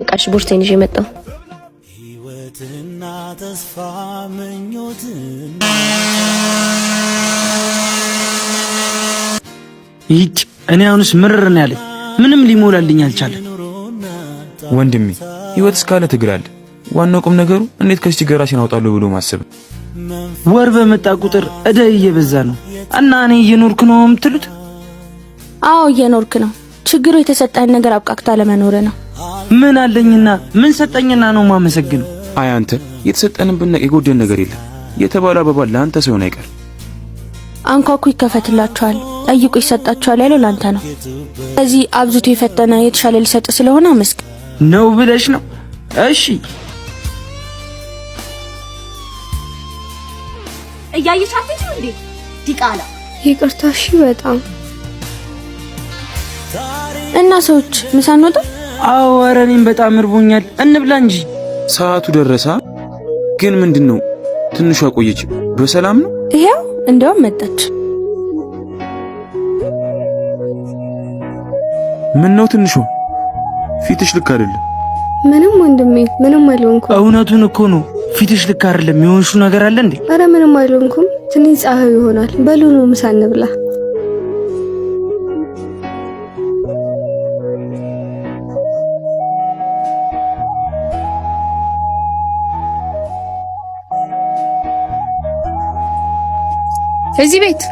በቃሽ ቦርሳዬን ይዤ መጣሁ ህይወትና ተስፋ ምኞትና ይጭ እኔ አሁንስ ምርር ነው ያለኝ ምንም ሊሞላልኝ አልቻለም ወንድሜ ህይወት እስካለ ትግራል ዋናው ቁም ነገሩ እንዴት ከዚህ ችግር ራስን አውጣለሁ ብሎ ማሰብ ወር በመጣ ቁጥር እዳ እየበዛ ነው እና እኔ እየኖርኩ ነው የምትሉት አዎ እየኖርክ ነው ችግሩ የተሰጠህን ነገር አብቃቅታ ለመኖር ነው ምን አለኝና ምን ሰጠኝና ነው ማመሰግነው አይ አንተ የተሰጠንን ብናቅ የጎደን ነገር የለም የተባለ አባባል ለአንተ ሳይሆን አይቀር አንኳኩ ይከፈትላችኋል ጠይቁ ይሰጣችኋል ያለው ላንተ ነው ስለዚህ አብዝቶ የፈተነ የተሻለ ሊሰጥ ስለሆነ አመስግ ነው ብለሽ ነው እሺ እያየሻት እንዴ ዲቃላ ይቅርታ እሺ በጣም እና ሰዎች ምሳ እንወጣ አዎ ኧረ እኔም በጣም እርቦኛል እንብላ እንጂ ሰዓቱ ደረሰ ግን ምንድነው ትንሿ ቆየች በሰላም ነው ይሄው እንደውም መጣች ምን ነው ትንሿ ፊትሽ ልክ አይደለም ምንም ወንድሜ ምንም አልሆንኩም እውነቱን እኮ ነው ፊትሽ ልክ አይደለም የሆንሹ ነገር አለ እንዴ አረ ምንም አልሆንኩም ትንሽ ፀሐይ ይሆናል በሉ ነው ምሳ እንብላ እዚህ ቤት